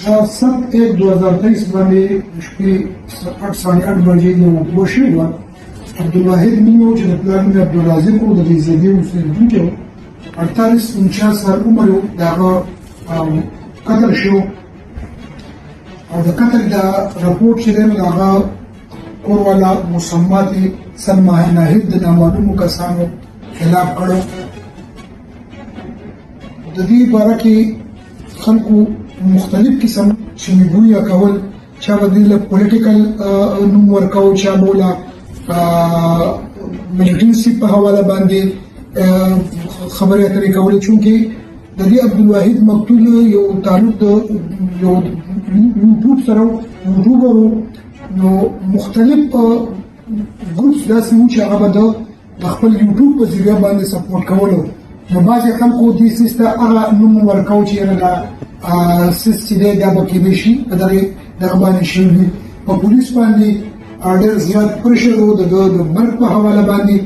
7/1/2023 باندې شپې 8:08 بجې یو وشي و عبدالواحد مینو چې د پلار مې عبدالعظیم او د زیدي اوسېدونکی و 48-49 سال عمر و د هغه قتل شو او د قتل د رپورټ چې دی نو د هغه کور والا مسمات سلما ناهید د نامعلومو کسانو خلاف کړو. د دې باره کې خلکو مختلف قسم شمیبویه کول، چا به دې له پولیټیکل نوم ورکاو، چا به له ملیټنسي په حواله باندې خبرې اترې کولې، چونکې د دې عبدالواحد مقتول یو تعلق د یو یوټیوب سره یوټیوبر نو مختلف ګروپس داسې وو چې هغه به د خپل یوټیوب په ذریعه باندې سپورټ کولو. نو بعضې خلکو دې سیس ته هغه نوم ورکاو چې یاره دا سیس چې دی دا به کیدای شي په دغه باندې شوي وي. په پولیس باندې ډېر زیات پرشر و د مرګ په حواله باندې.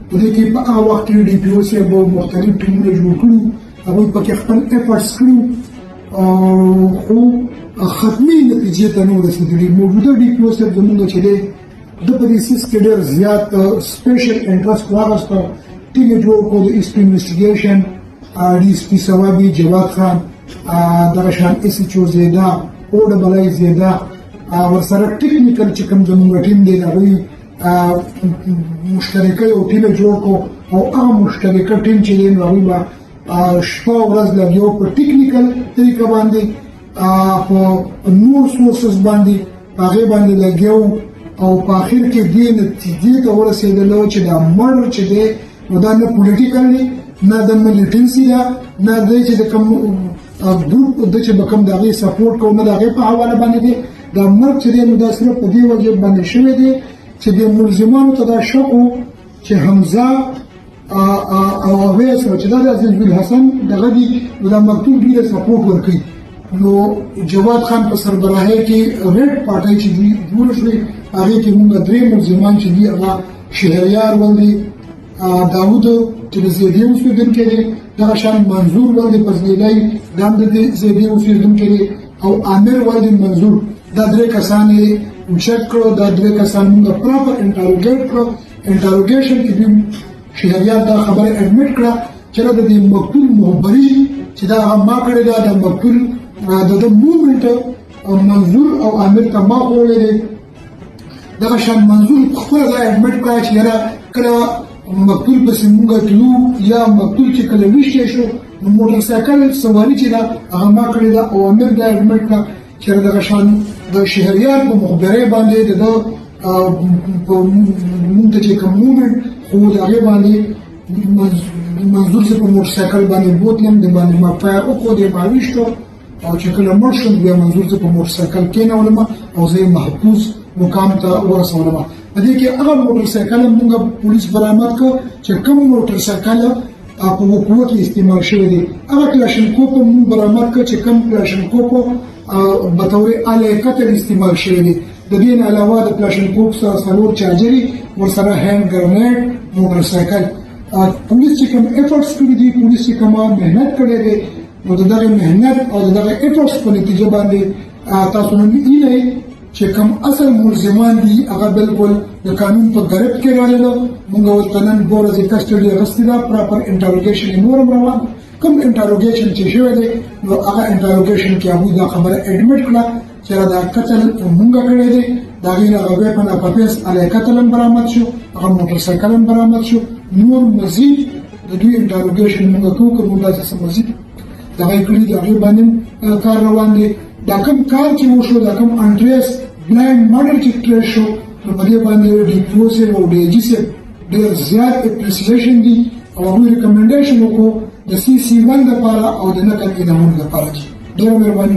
په دې کې په هغه وخت کې ډي پي او صاحب مختلف ټیمونه جوړ کړي، هغوی پکې خپل ایفرټس کړي خو ختمي نتیجې ته نه ورسېدلي. موجوده ډي پي او صاحب زموږ چې دی د په دې سیس کې ډېر زیات سپیشل انټرسټ واخیسته، ټیم یې جوړ کړو د ایس پي انویسټیګیشن ډي اس پي ثوابي جواد خان، دغه شان ایس ایچ او زیده او ډبل ای زیده، ورسره ټیکنیکل چې کوم زموږ ټیم دی د هغوی مشترکه یو ټیم یې جوړ کړو او هغه مشترکه ټیم چې دی نو هغوی به شپه او ورځ لګیا په ټیکنیکل طریقه باندې په نور سورسز باندې په هغې باندې لګیا او په آخر کې دې نتیجې ته ورسېدلو چې دا مرډر چې دی نو دا نه پولیټیکل دی، نه د ملیټنسي ده، نه دی چې د کوم ګروپ د چې به کوم د هغې سپورټ کوو، نه د هغې په حواله باندې دی. دا مرګ چې دی نو دا صرف په دې وجه باندې شوی دی چې د ملزمانو ته دا شک و چې حمزه او اویس چې دا د عزیز الحسن دغه دي نو دا مکتوب ډېره سپورټ ورکوي. نو جواد خان په سربراهۍ کې ریډ پارټۍ چې دوی جوړه شوې هغې کې موږ 3 ملزمان چې دي هغه شهریار ولدي داود چې د زیدي اوسېدونکی دی، دغه شان منظور ولدي فضلیلی دا هم د زیدي اوسېدونکی دی او عامر ولدي منظور، دا 3 کسان یې چک کړو. دا 3 کسان موږ پراپر انټروګیټ کړو. انټروګیشن کې دوی شهریار دا خبره اډمیټ کړه چې د دې مقتول مخبري چې دا هغه ما کړې ده، د مقتول د موومنټ منظور او عامر ته ما خوړلی دی. دغه شان منظور په خپله ځای اډمیټ کړه چې یاره کله مقتول پسې موږ تلو یا مقتول چې کله ویشتی شو نو موټر سایکل سواري چې ده هغه ما کړې ده او عامر دا اډمیټ کړه چې دغه شان د شهریار په مخبرۍ باندې د موږ ته چې کوم موومنټ خو د هغې باندې منظور چې په موټر سایکل باندې بوتلم د باندې ما فایر وکړو، د ما ویشتو او چې کله مړ شم بیا منظور چې په موټر سایکل کېنولم او زه یې محفوظ مقام ته ورسولم. په دې کې هغه موټر سایکل موږ پولیس برآمد کړ چې کوم موټر سایکل په وقوع کې استعمال شوی دی. هغه کلاشینکوف موږ برآمد کړ چې کوم کلاشینکوف به طور اعلی قتل استعمال شوی دی. د دې نه علاوه د کلاشینکوف سره 4 چارجري ورسره هینډ ګرنیډ موټر سایکل. پولیس چې کوم ایفرټس کړي دي، پولیس چې کومه محنت کړې دی نو د دغه محنت او د دغه ایفرټس په نتیجه باندې تاسو نن وینئ چې کوم اصل ملزمان دي هغه بالکل د قانون په ګرفت کې راغلل. موږ ورته نن 2 ورځې کسټډي اخیستې ده، پراپر انټروګیشن یې نور هم روان. کوم انټروګیشن چې شوی دی نو هغه انټروګیشن کې هغوی دا خبره اډمیټ کړه چې دا قتل موږ کړی دی. د هغې نه هغه ویپن اف افیس علیه قتل هم برآمد شو، هغه موټر سایکل هم برآمد شو. نور مزید د دوی انټروګیشن موږ کوو که موږ داسې څه مزید دغه یې کړي د هغې باندې کار روان دی. دا کوم کار چې وشو، دا کوم انټریس بلایند مارډر چې ټریس شو نو په دې باندې ډي پي او صاحب او ډي جي صاحب ډېر زیات اپریسیشن دي او هغوی ریکمنډیشن وکړو د CC1 لپاره او د نقل انعامونو لپاره. ډېره مهرباني.